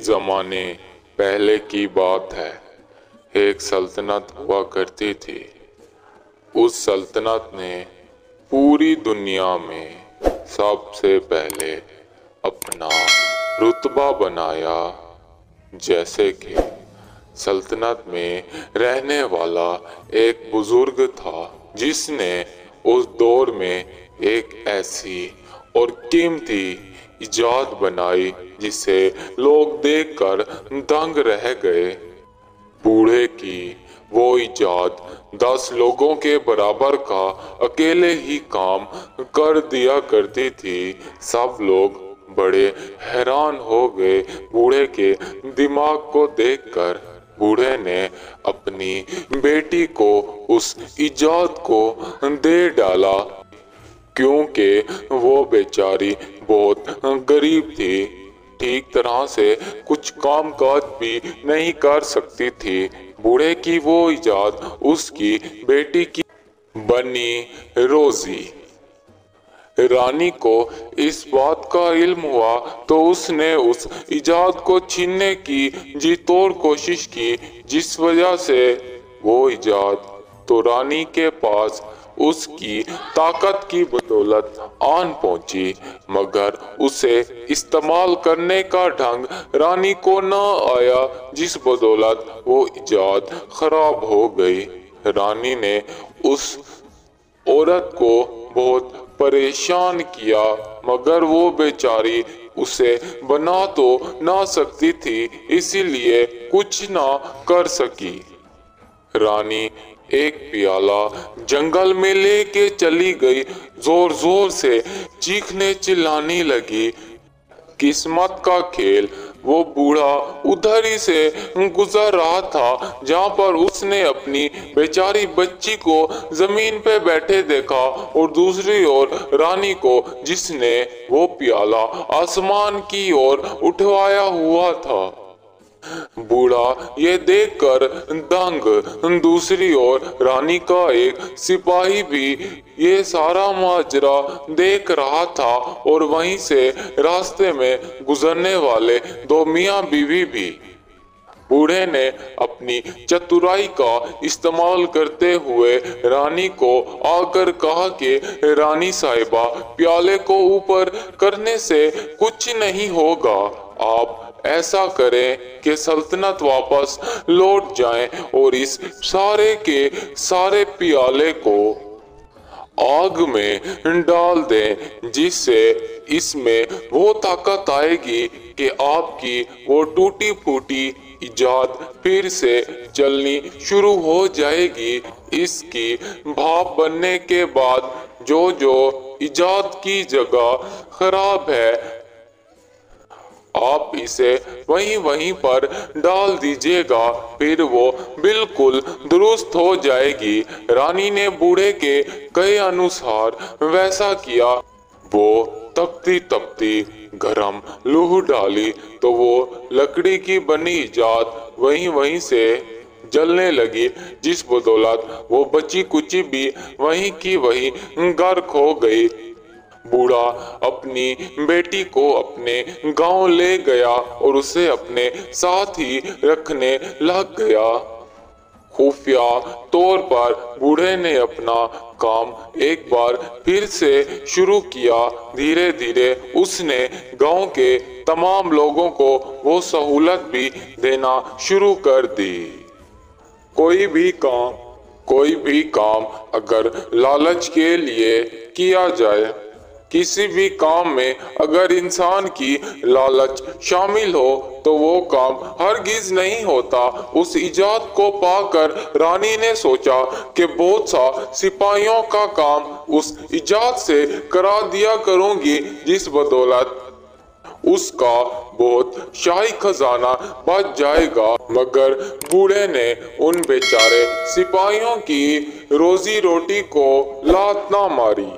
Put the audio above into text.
जमाने पहले की बात है। एक सल्तनत हुआ करती थी। उस सल्तनत ने पूरी दुनिया में सबसे पहले अपना रुतबा बनाया। जैसे कि सल्तनत में रहने वाला एक बुजुर्ग था जिसने उस दौर में एक ऐसी और कीमती इजाद बनाई जिसे लोग देखकर दंग रह गए। बूढ़े की वो इजाद 10 लोगों के बराबर का अकेले ही काम कर दिया करती थी। सब लोग बड़े हैरान हो गए बूढ़े के दिमाग को देखकर। बूढ़े ने अपनी बेटी को उस इजाद को दे डाला क्योंकि वो बेचारी बहुत गरीब थी, ठीक तरह से कुछ काम काज भी नहीं कर सकती थी। बूढ़े की वो इजाद उसकी बेटी की बनी रोजी। रानी को इस बात का इल्म हुआ तो उसने उस इजाद को छीनने की जी तोड़ कोशिश की, जिस वजह से वो इजाद तो रानी के पास उसकी ताकत की बदौलत आन पहुंची, मगर उसे इस्तेमाल करने का ढंग रानी को न आया, जिस बदौलत वो इजाद खराब हो गई। रानी ने उस औरत को बहुत परेशान किया, मगर वो बेचारी उसे बना तो ना सकती थी, इसीलिए कुछ ना कर सकी। रानी एक प्याला जंगल में लेके चली गई, जोर जोर से चीखने चिल्लाने लगी। किस्मत का खेल, वो बूढ़ा उधर ही से गुजर रहा था जहाँ पर उसने अपनी बेचारी बच्ची को जमीन पे बैठे देखा, और दूसरी ओर रानी को जिसने वो प्याला आसमान की ओर उठवाया हुआ था। बूढ़ा ये देखकर दंग। दूसरी ओर रानी का एक सिपाही भी ये सारा माजरा देख रहा था, और वहीं से रास्ते में गुजरने वाले 2 मियाँ बीवी भी। बूढ़े ने अपनी चतुराई का इस्तेमाल करते हुए रानी को आकर कहा कि रानी साहिबा, प्याले को ऊपर करने से कुछ नहीं होगा। आप ऐसा करें कि सल्तनत वापस लौट जाए और इस सारे के सारे प्याले को आग में डाल दें, जिससे इसमें वो ताकत आएगी कि आपकी वो टूटी फूटी इजाद फिर से चलनी शुरू हो जाएगी। इसकी भाप बनने के बाद जो जो इजाद की जगह खराब है, आप इसे वहीं पर डाल दीजिएगा, फिर वो बिल्कुल दुरुस्त हो जाएगी। रानी ने बूढ़े के कहे अनुसार वैसा किया। वो तपती तपती गरम लूह डाली तो वो लकड़ी की बनी इजाद वहीं से जलने लगी, जिस बदौलत वो बची कुची भी वहीं की वहीं गर्क हो गई। बूढ़ा अपनी बेटी को अपने गांव ले गया और उसे अपने साथ ही रखने लग गया। खुफिया तौर पर बूढ़े ने अपना काम एक बार फिर से शुरू किया। धीरे धीरे उसने गांव के तमाम लोगों को वो सहूलत भी देना शुरू कर दी। कोई भी काम अगर लालच के लिए किया जाए, किसी भी काम में अगर इंसान की लालच शामिल हो तो वो काम हरगिज नहीं होता। उस इजाद को पाकर रानी ने सोचा कि बहुत सा सिपाहियों का काम उस इजाद से करा दिया करूंगी, जिस बदौलत उसका बहुत शाही खजाना बच जाएगा। मगर बूढ़े ने उन बेचारे सिपाहियों की रोजी रोटी को लात ना मारी।